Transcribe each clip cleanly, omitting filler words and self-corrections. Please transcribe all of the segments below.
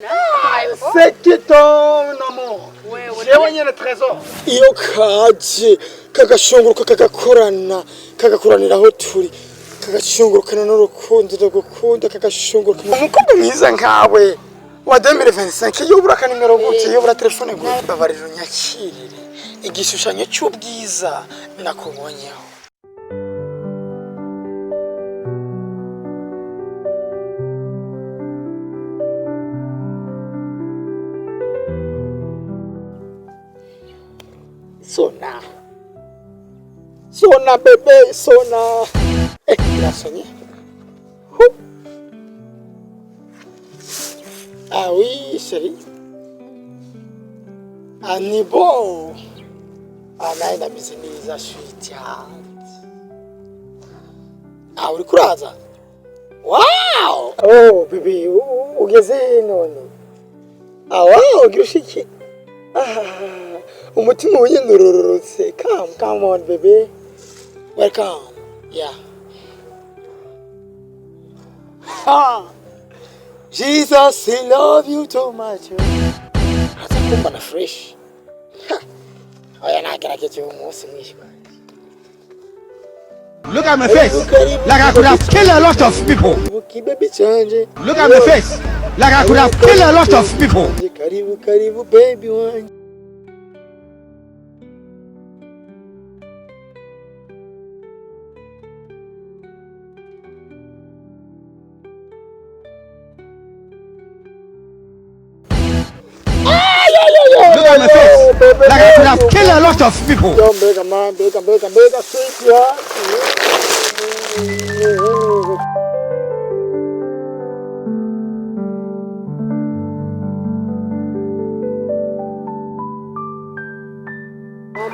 C'est qui ton amour? Jewe nyene trésor. Iyo kaje kagashunguruka kagakuranira aho turi kagashungurukana n'urukundo ndagukunda kagashunguruka umukobwa mwiza nkawe wa 2025 yobura kanimero gutse yobura telefone gutse babariro nyakirire igishushanyo cy'ubwiza nakubonyeho. Sona bébé, Sona. Il a sonné. Ah oui, chérie. Ah, ni bon. Ah, là, il a mis une chute. Ah, oui, courage. Wow! Oh, bébé, où est-ce non? Ah, wow, Gushiki. Ah, umutima unyururutse. Come on, baby. Welcome. Yeah. Ah, Jesus, I love you too much. Hata kumba na fresh. Oya nagira kitu umunsi mwishi. Look at my face. Like I could have killed a lot of people. Look at my face. Like I could have killed a lot of people. Karibu baby one. Look at my face. Like I could have killed a lot of people. Bega man, bega, sweet ya.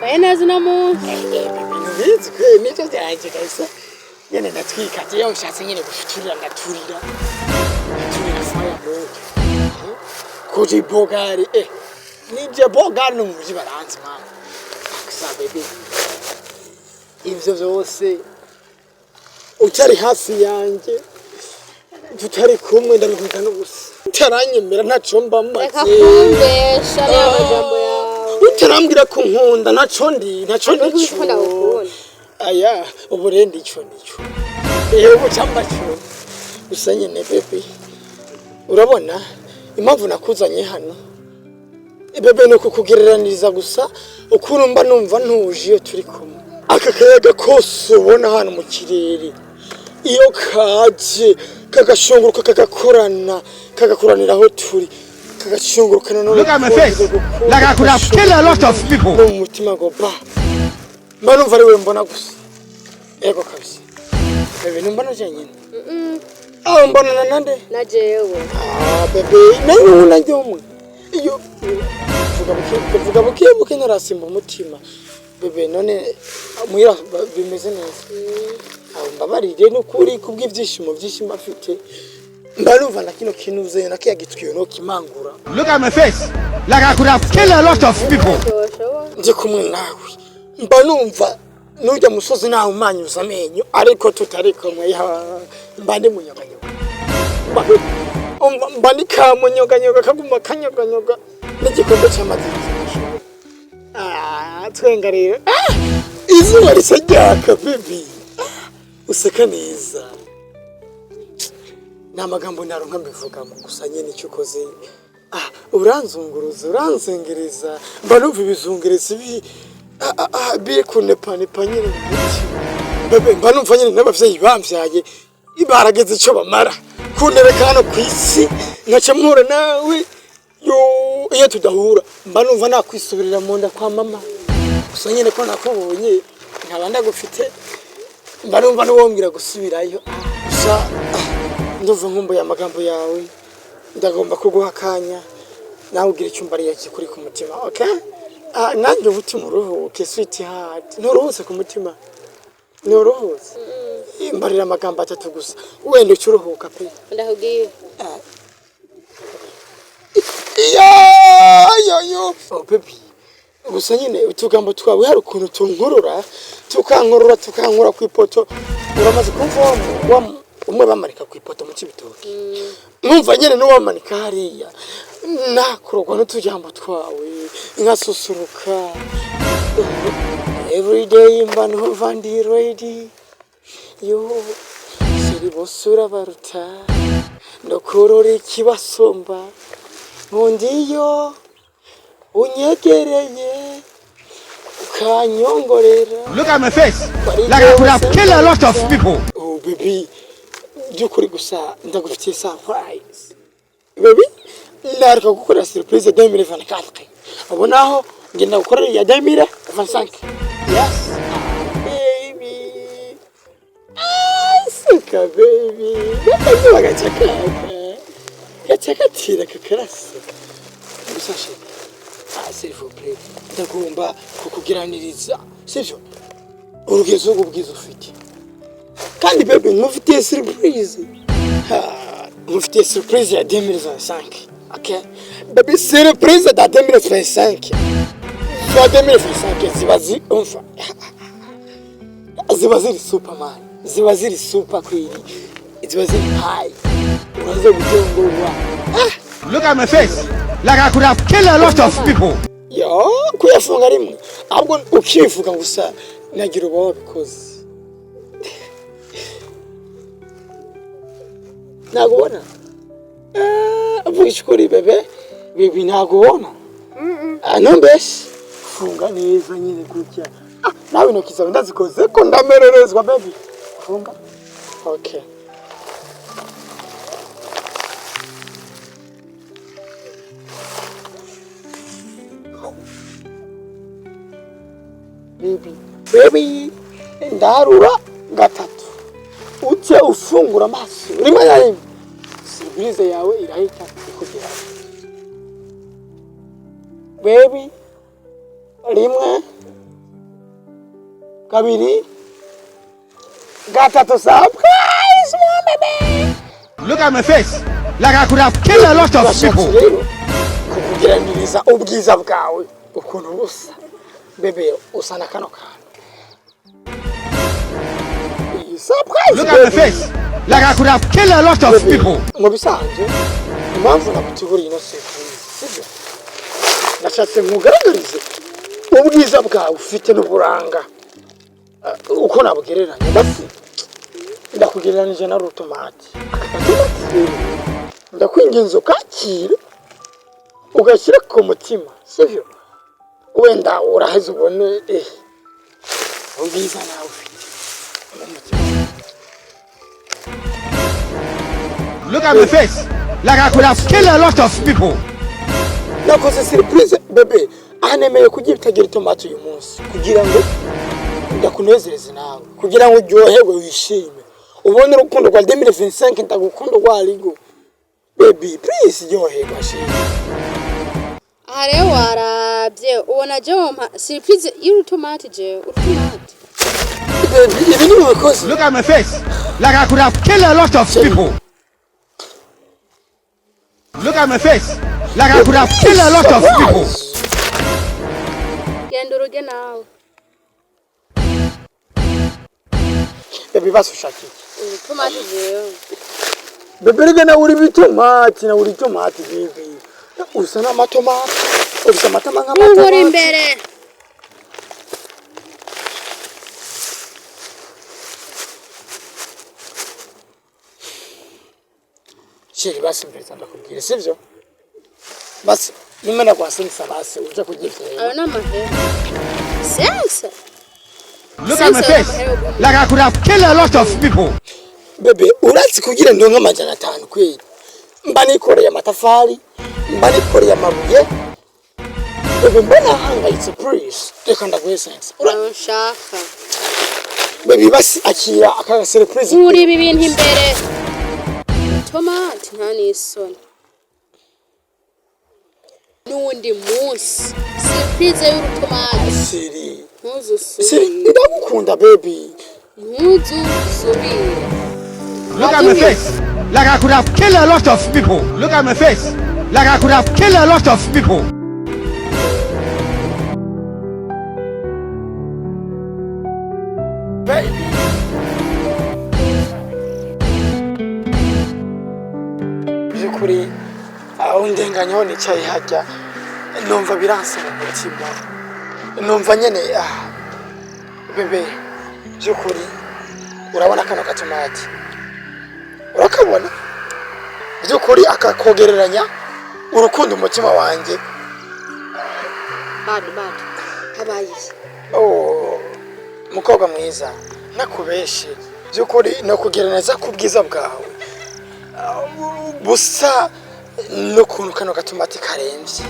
Bena zinamu. Bizi kwe nicho cyanje kaisa. Yene natwikati yo nshatse nyene gufiturira naturira. Naturira fire bro. Koji bogari nije bogari no muji baranzi man. Aksa baby. Ivyo vyose utari hafi yanje. Tutari kumwe ndabikunda n'ubusa. Utaranyemera ntaco mbamaze. Reka kumbesha n'amajambo yawe. Utarambwira ko nkunda ntaco ndico. Aya uburendi ico nico. Ubu cyamba cyo. Gusa nyene baby. Urabona impamvu nakuzanye hano. Bebe no kukugereraniriza gusa ukuntu mba numva ntuje iyo turi kumwe. Aka kayaga kose ubona hano mu kirere. Iyo kaje kagashunguruka kagakuranira aho turi kagashungurukana no. Look at my face. Like I could have killed a lot of people. No mutima go ba. Mba numva ari we mbona gusa. Ego kabisa. Bebe numva naje nyine. Ah mbona nande? Najewe. Ah bebe nawe unajye umwe. Iyo vuga buke narasimba umutima. Bebe none muhira bimeze neza. Mbabarire no kuri kubw'ivyishimo byishimo afite. Mbarumva na kino kinuze na kiyagitwiyo no kimangura. Look at my face. Like I could have killed a lot of people. Nje kumwe nawe. Mba numva nujya musozi nawe umanyuza amenyo ariko tutariko mwe mbande munyoganyoga. Mbandi kamunyoganyoga kaguma kanyoganyoga n'igikombe cy'amata. Ah twenga rero. Izuba risajyaka baby. Useka neza. Namagambo naronka mbivuga mu gusa nyene icyo ukoze. Uranzengereza mba numva ibizungereza biri kunepanepa nyine bebe mba numva nyine n'abavyeyi bamvyaye ibarageze ico bamara kunereka hano kwisi nkaca mpura nawe iyo tudahura mba numva nakwisubirira mu nda kwa mama gusa nyine ko nakubonye nkaba ndagufite mba numva n'uwombwira gusubirayo gusa ndumva nkumbuye amagambo yawe ndagomba kuguha akanya nawe ugira icyumba ari yaki kuri ku mutima okay nanjye umutima uruhuke sweet heart nturuhutse ku mutima nturuhutse imbarira amagambo atatu gusa wenda ucuruhuka pe Ndahubwiye. yo oh baby gusa nyine utugambo twawe hari ukuntu tunkurura tukankura ku ipoto uramaze kumva umwe bamanika ku ipoto mu kibitoki numva nyene no bamanika hariya nakurogwa n'utujambo twawe nkasusuruka every day mba numva ndi ready yo siri bosura baruta ndokorora ikibasomba nkundiyo unyegereye ukanyongorera. Look at my face like I could have killed a lot of people. Oh baby, byukuri gusa ndagufitiye surprise baby, nareka gukora surprise 2024 abonaho ngenda gukora ya 2025. Yes baby, suka baby, gachakatira kakarasa gusashi. S'il vous plaît, ndagomba kukugiraniriza sivyo urugezo ubwiza ufite kandi baby nkufitiye surprise nkufitiye surprise ya 2025. Okay baby, surprise da 2025 for 2025 ziba ziri superman, ziba ziri super queen, ziba ziri high uraza gutongorwa. Look at my face like I could have killed a lot of people. Yo, kuyafunga rimwe ahubwo ukivuga gusa nagira uba wabikoze. Nagubona vuga bebe bibi nagubona nombese funga neza nyine gutya nawe intoki zawe ndazikoze ko ndamererezwa baby. Funga. Okay. Baby, ndarura gatatu uce ufungura amaso rimwe na rimwe surprise yawe irahita ikugera. Baby, rimwe kabiri gatatu, surprise baby. Look at my face like I could have killed a lot of people. Kukugiraniriza ubwiza bwawe ukuntu busa baby, usana kano kana. Look at my face like I could have killed a lot of people. Mubisanzwe impamvu nakutuburiye no surprise sibyo nashatse mugaragarize ubwiza bwawe ufite n'uburanga uko nabugereranya basi ndakugereranije na rutomati ndakwinginze ukakire ugashyira ku mutima sibyo wenda uraheze ubone ubwiza nawe ufite. Look at my face like I could have killed a lot of people. Nakoze surprise baby, anemeye kugira itagira tomato uyu munsi kugira ngo ndakunezereze nawe, kugira ngo uryoherwe wishime ubone urukundo rwa 2025 ndagukunda rwa ligo baby, please ryoherwa shime. Are warabye ubona je wampa surprise y'urutomati je urutomati baby, ibi ni bikoze. Look at my face like I could have killed a lot of people. Look at my face like I could have killed a lot of people. Genda uruge nawe Baby, basushaki urutomati je baby, rega na uri bitomati na uri tomati baby, usana amatomati ufite amatama nk'amatomati uri imbere. Sheri basi mbere ndakubwira sivyo basi nimena kwa sensa basi uja kujifanya Ana mahera sensa. Look at my face like I could have killed a lot of people. baby, uratsi kugira ndonka amajana 5 kweli mba nikoreye amatafari mba nikoreye amabuye baby, mbona hangayitse please reka ndaguhe sensa Urashaka baby, basi akira aka surprise uri ibi bintu imbere. Tomati nta n'isoni n'undi munsi surprise y'urutomati siri ntuzusubire ndagukunda baby, ntuzusubire. Look at my face like I could have killed a lot of people. Look at my face like I could have killed a lot of people. baby. nkirenganyaho nicaye hajya numva biranse mu mutima numva nyene bebe byukuri urabona kano gatomati urakabona byukuri akakogereranya urukundo umutima wanjye bad habaye mukobwa mwiza nakubeshe byukuri no kugerereza ku bwiza bwawe busa no kuntu kano gatomati karemvye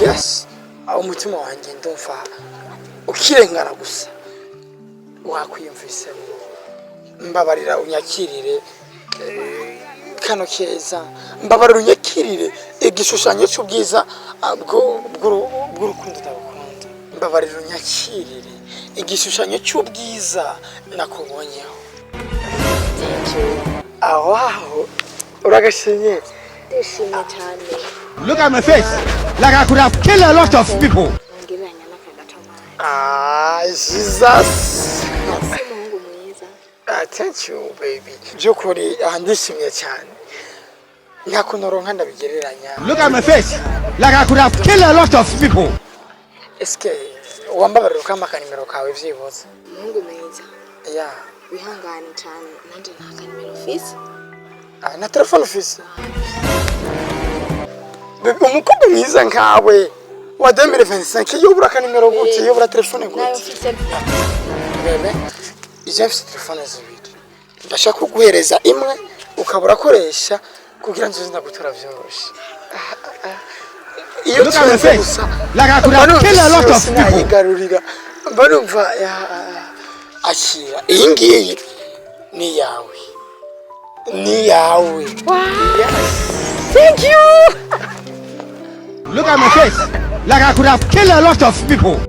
yes umutima wanjye ndumva ukirengana gusa wakwiyumvise mbabarira unyakirire kano keza mbabarira unyakirire igishushanyo cy'ubwiza bw'urukundo ndabukunda mbabarira unyakirire igishushanyo cy'ubwiza nakubonyeho aho uragashinye ndishimye cyane. Look at my face. Like I could have killed a lot of people. Jesus. Thank you, baby. Byukuri ndishimye cyane. Ntakunoronka ndabigereranya. Look at my face. Like I could have killed a lot of people. Eske wambabarira ukamaka nimero kawe vyibuze. Mungu mwiza. Yeah. Wihangane cyane nanje nta nimero office. Na telefone office. Bebe umukobwa mwiza nkawe wa 2025 yobura ka nimero gute yobura telefone gute. Bebe ijafite telefone zibiri. Ndashaka kuguhereza imwe ukabura koresha kugira ngo ndagutora byoroshye. Iyo face like I could have killed a lot of people. Igarurira barumva ashira iyi ngiyi ni yawe. Ni yawe. Yes. Thank you. Look at my face. Like I could have killed a lot of people.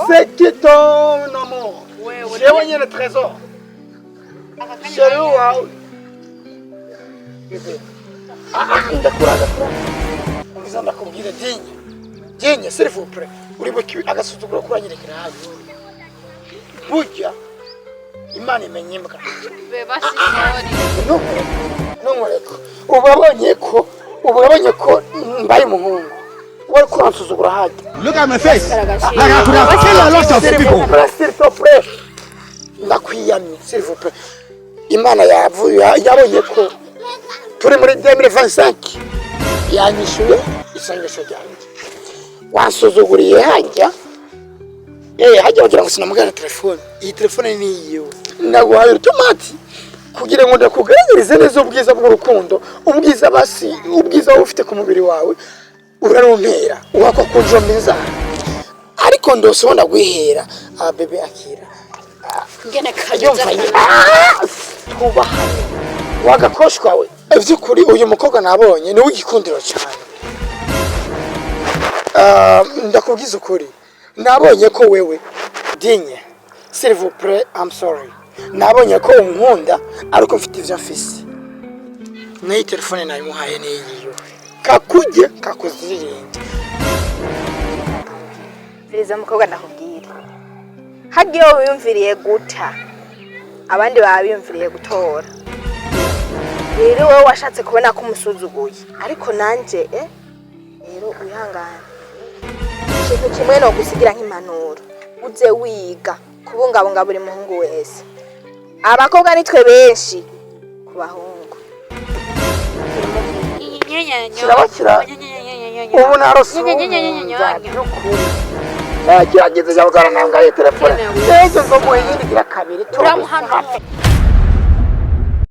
C'est qui ton amour? J'ai gagné le trésor. Chérie, waouh. Ndakura. Ubiza ndakubwira Digne, s'il vous plaît. Uri buki agasuzuguro kuranyirekera hafi. Burya Imana imenyembwa. Beba sisori. Ubabonye ko mbaye umuhungu. Wari kunsuzugura hafi. Look at my face. Like I could have killed a lot of people. S'il vous plaît. Ndakwiyamye, s'il vous plaît. Imana yabonye ko turi muri 2025 yanyishuye isengesho ryanjye wansuzuguriye hajya hajya wagira ngo sinamugana telefone iyi telefone ni iyo naguhaye utomati kugira ngo ndakugaragarize neza ubwiza bw'urukundo ubwiza ufite ku mubiri wawe urarumpera uwako kunjomeza ariko ndosonda guhera bebe akira ngene kajumva twubahane wagakoshwa we byukuri uyu mukobwa nabonye ni w'igikundiro cyane ndakubwiza ukuri nabonye ko wewe Digne s'il vous plaît I'm sorry nabonye ko unkunda ariko mfite ivyo mfise nayi telefone nayimuhaye niyo kakujye kakuzirinde Biriza mukobwa ndakubwira hagiye wiyumviriye guta abandi babiyumviriye gutora rero wowe washatse kubona ko umusuzuguye ariko nanje rero uyihangane ikintu kimwe no gusigira nk'impanuro uze wiga kubungabunga buri muhungu wese abakobwa nitwe benshi ku bahungu ubu narosumva gerageza jya uganira nangaye telefone neza ngo muhindukira kabiri turamuhana